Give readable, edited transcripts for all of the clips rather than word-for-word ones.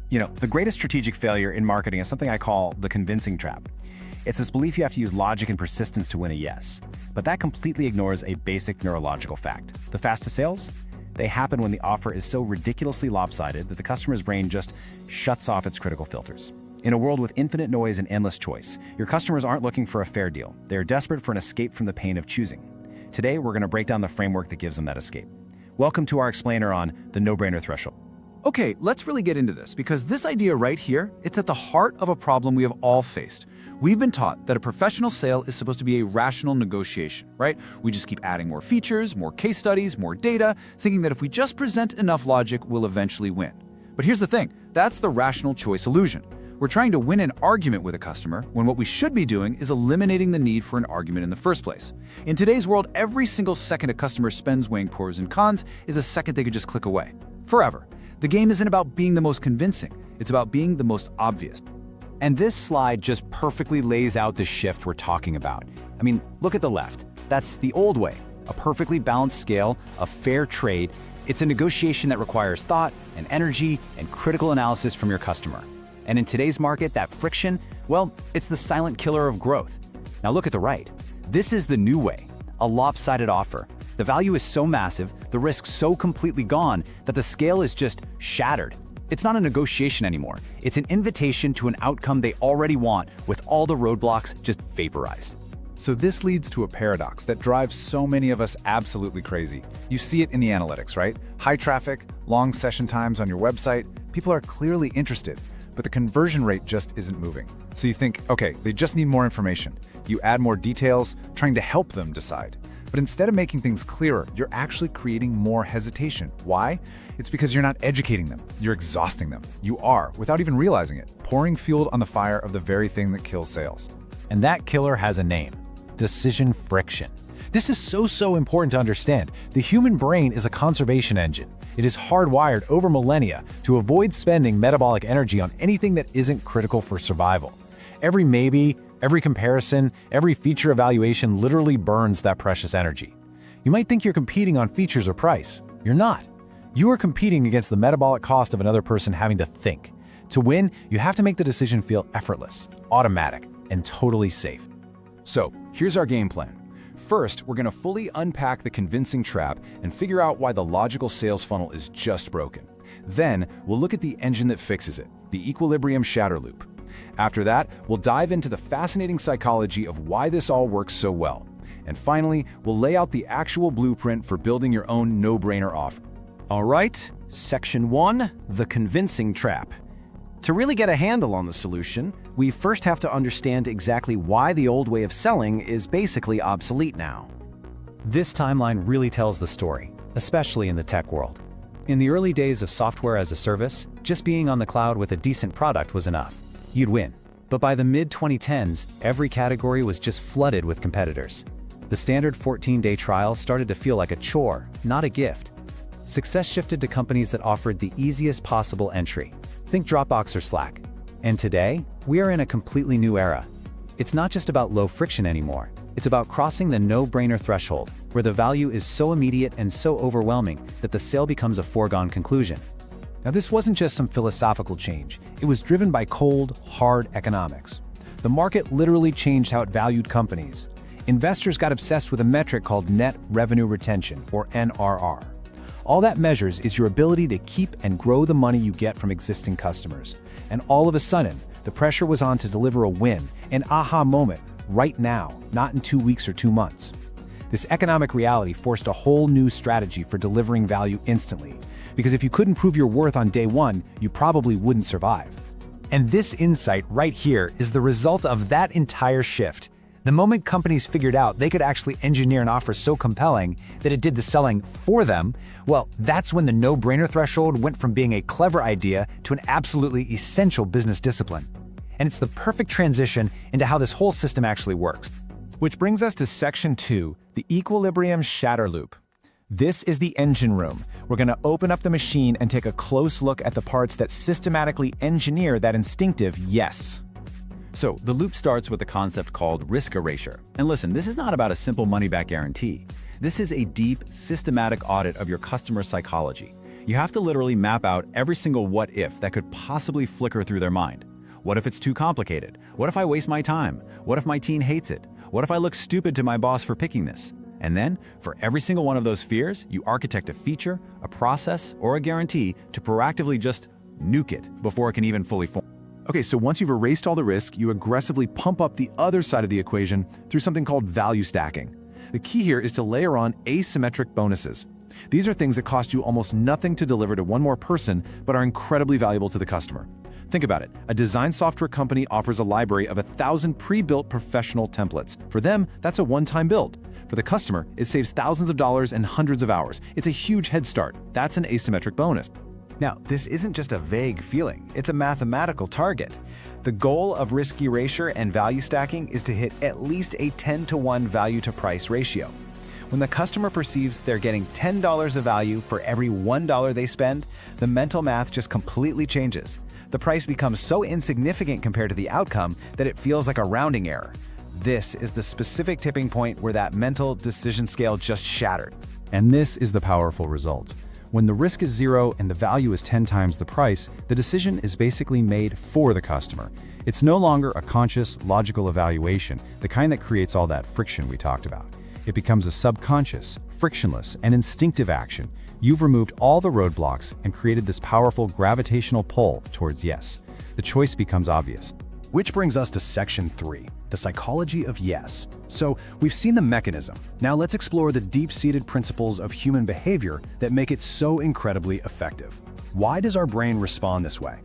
The greatest strategic failure in marketing is something I call the convincing trap. It's this belief you have to use logic and persistence to win a yes. But that completely ignores a basic neurological fact. The fastest sales? They happen when the offer is so ridiculously lopsided that the customer's brain just shuts off its critical filters. In a world with infinite noise and endless choice, your customers aren't looking for a fair deal. They are desperate for an escape from the pain of choosing. Today, we're going to break down the framework that gives them that escape. Welcome to our explainer on the no-brainer threshold. Okay, let's really get into this, because this idea right here, it's at the heart of a problem we have all faced. We've been taught that a professional sale is supposed to be a rational negotiation, right? We just keep adding more features, more case studies, more data, thinking that if we just present enough logic, we'll eventually win. But here's the thing, that's the rational choice illusion. We're trying to win an argument with a customer when what we should be doing is eliminating the need for an argument in the first place. In today's world, every single second a customer spends weighing pros and cons is a second they could just click away. Forever. The game isn't about being the most convincing, it's about being the most obvious. And this slide just perfectly lays out the shift we're talking about. Look at the left. That's the old way, a perfectly balanced scale, a fair trade. It's a negotiation that requires thought and energy and critical analysis from your customer. And in today's market, that friction, well, it's the silent killer of growth. Now look at the right. This is the new way, a lopsided offer. The value is so massive, the risk so completely gone, that the scale is just shattered. It's not a negotiation anymore. It's an invitation to an outcome they already want, with all the roadblocks just vaporized. So this leads to a paradox that drives so many of us absolutely crazy. You see it in the analytics, right? High traffic, long session times on your website, people are clearly interested, but the conversion rate just isn't moving. So you think, okay, they just need more information. You add more details, trying to help them decide. But instead of making things clearer, you're actually creating more hesitation. Why? It's because you're not educating them. You're exhausting them. You are, without even realizing it, pouring fuel on the fire of the very thing that kills sales. And that killer has a name: decision friction. This is so important to understand. The human brain is a conservation engine. It is hardwired over millennia to avoid spending metabolic energy on anything that isn't critical for survival. Every maybe, every comparison, every feature evaluation literally burns that precious energy. You might think you're competing on features or price. You're not. You are competing against the metabolic cost of another person having to think. To win, you have to make the decision feel effortless, automatic, and totally safe. So, here's our game plan. First, we're going to fully unpack the convincing trap and figure out why the logical sales funnel is just broken. Then, we'll look at the engine that fixes it, the Equilibrium-Shatter loop. After that, we'll dive into the fascinating psychology of why this all works so well. And finally, we'll lay out the actual blueprint for building your own no-brainer offer. All right, Section 1, the convincing trap. To really get a handle on the solution, we first have to understand exactly why the old way of selling is basically obsolete now. This timeline really tells the story, especially in the tech world. In the early days of software as a service, just being on the cloud with a decent product was enough. You'd win. But by the mid-2010s, every category was just flooded with competitors. The standard 14-day trial started to feel like a chore, not a gift. Success shifted to companies that offered the easiest possible entry. Think Dropbox or Slack. And today, we are in a completely new era. It's not just about low friction anymore. It's about crossing the no-brainer threshold, where the value is so immediate and so overwhelming that the sale becomes a foregone conclusion. Now, this wasn't just some philosophical change. It was driven by cold, hard economics. The market literally changed how it valued companies. Investors got obsessed with a metric called net revenue retention, or NRR. All that measures is your ability to keep and grow the money you get from existing customers. And all of a sudden, the pressure was on to deliver a win, an aha moment, right now, not in 2 weeks or 2 months. This economic reality forced a whole new strategy for delivering value instantly, because if you couldn't prove your worth on day one, you probably wouldn't survive. And this insight right here is the result of that entire shift. The moment companies figured out they could actually engineer an offer so compelling that it did the selling for them, well, that's when the no-brainer threshold went from being a clever idea to an absolutely essential business discipline. And it's the perfect transition into how this whole system actually works. Which brings us to Section 2, the Equilibrium-Shatter loop. This is the engine room. We're going to open up the machine and take a close look at the parts that systematically engineer that instinctive yes. So, the loop starts with a concept called Risk-Erasure. And listen, this is not about a simple money-back guarantee. This is a deep, systematic audit of your customer psychology. You have to literally map out every single what if that could possibly flicker through their mind. What if it's too complicated? What if I waste my time? What if my teen hates it? What if I look stupid to my boss for picking this? And then, for every single one of those fears, you architect a feature, a process, or a guarantee to proactively just nuke it before it can even fully form. Okay, so once you've erased all the risk, you aggressively pump up the other side of the equation through something called value stacking. The key here is to layer on asymmetric bonuses. These are things that cost you almost nothing to deliver to one more person, but are incredibly valuable to the customer. Think about it. A design software company offers a library of 1,000 pre-built professional templates. For them, that's a one-time build. For the customer, it saves thousands of dollars and hundreds of hours. It's a huge head start. That's an asymmetric bonus. Now, this isn't just a vague feeling, it's a mathematical target. The goal of Risk-Erasure and value stacking is to hit at least a 10-to-1 value-to-price ratio. When the customer perceives they're getting $10 of value for every $1 they spend, the mental math just completely changes. The price becomes so insignificant compared to the outcome that it feels like a rounding error. This is the specific tipping point where that mental decision scale just shattered. And this is the powerful result. When the risk is 0 and the value is 10 times the price, the decision is basically made for the customer. It's no longer a conscious, logical evaluation, the kind that creates all that friction we talked about. It becomes a subconscious, frictionless, and instinctive action. You've removed all the roadblocks and created this powerful gravitational pull towards yes. The choice becomes obvious. Which brings us to section 3, the psychology of yes. So we've seen the mechanism. Now let's explore the deep-seated principles of human behavior that make it so incredibly effective. Why does our brain respond this way?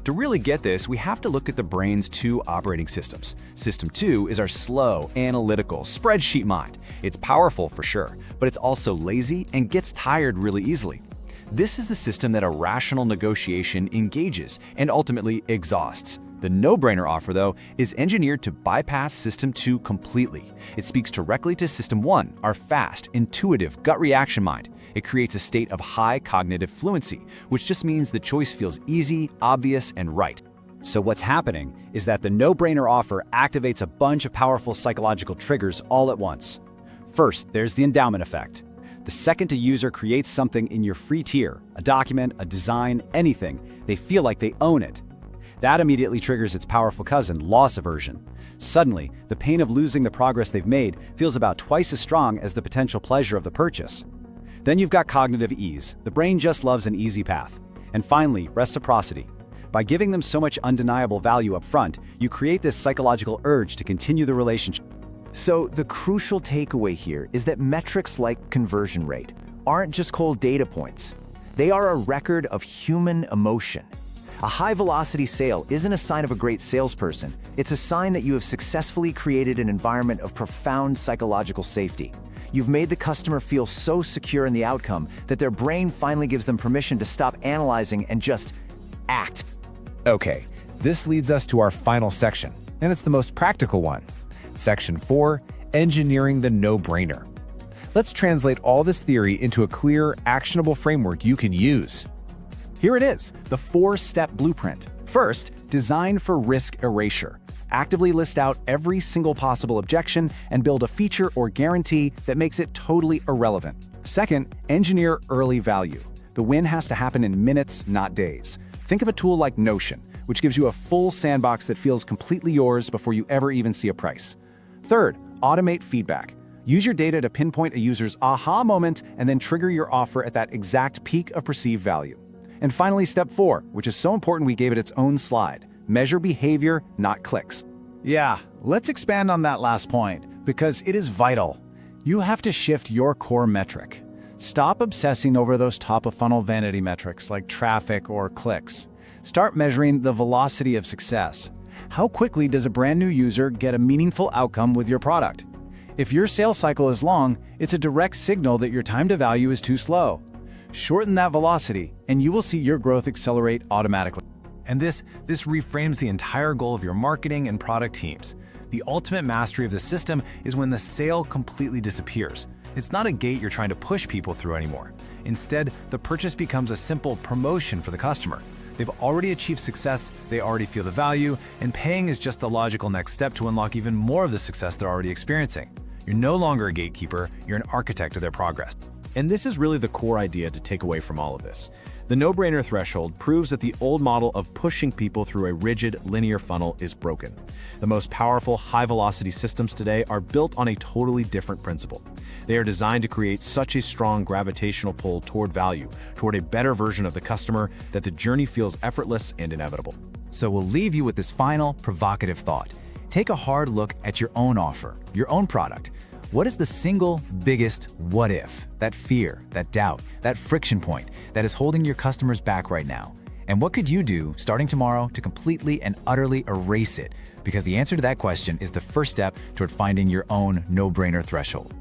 To really get this, we have to look at the brain's 2 operating systems. System 2 is our slow, analytical, spreadsheet mind. It's powerful for sure, but it's also lazy and gets tired really easily. This is the system that a rational negotiation engages and ultimately exhausts. The no-brainer offer, though, is engineered to bypass System 2 completely. It speaks directly to System 1, our fast, intuitive, gut reaction mind. It creates a state of high cognitive fluency, which just means the choice feels easy, obvious, and right. So what's happening is that the no-brainer offer activates a bunch of powerful psychological triggers all at once. First, there's the endowment effect. The second a user creates something in your free tier, a document, a design, anything, they feel like they own it. That immediately triggers its powerful cousin, loss aversion. Suddenly, the pain of losing the progress they've made feels about twice as strong as the potential pleasure of the purchase. Then you've got cognitive ease. The brain just loves an easy path. And finally, reciprocity. By giving them so much undeniable value up front, you create this psychological urge to continue the relationship. So the crucial takeaway here is that metrics like conversion rate aren't just cold data points. They are a record of human emotion. A high-velocity sale isn't a sign of a great salesperson. It's a sign that you have successfully created an environment of profound psychological safety. You've made the customer feel so secure in the outcome that their brain finally gives them permission to stop analyzing and just act. Okay, this leads us to our final section, and it's the most practical one. Section 4, engineering the no-brainer. Let's translate all this theory into a clear, actionable framework you can use. Here it is, the 4-step blueprint. First, design for risk erasure. Actively list out every single possible objection and build a feature or guarantee that makes it totally irrelevant. Second, engineer early value. The win has to happen in minutes, not days. Think of a tool like Notion, which gives you a full sandbox that feels completely yours before you ever even see a price. Third, automate feedback. Use your data to pinpoint a user's aha moment and then trigger your offer at that exact peak of perceived value. And finally, step 4, which is so important we gave it its own slide. Measure behavior, not clicks. Yeah, let's expand on that last point, because it is vital. You have to shift your core metric. Stop obsessing over those top-of-funnel vanity metrics like traffic or clicks. Start measuring the velocity of success. How quickly does a brand new user get a meaningful outcome with your product? If your sales cycle is long, it's a direct signal that your time to value is too slow. Shorten that velocity, and you will see your growth accelerate automatically. And this reframes the entire goal of your marketing and product teams. The ultimate mastery of the system is when the sale completely disappears. It's not a gate you're trying to push people through anymore. Instead, the purchase becomes a simple promotion for the customer. They've already achieved success, they already feel the value, and paying is just the logical next step to unlock even more of the success they're already experiencing. You're no longer a gatekeeper, you're an architect of their progress. And this is really the core idea to take away from all of this. The no-brainer threshold proves that the old model of pushing people through a rigid, linear funnel is broken. The most powerful, high-velocity systems today are built on a totally different principle. They are designed to create such a strong gravitational pull toward value, toward a better version of the customer, that the journey feels effortless and inevitable. So we'll leave you with this final, provocative thought. Take a hard look at your own offer, your own product. What is the single biggest what if, that fear, that doubt, that friction point that is holding your customers back right now? And what could you do starting tomorrow to completely and utterly erase it? Because the answer to that question is the first step toward finding your own no-brainer threshold.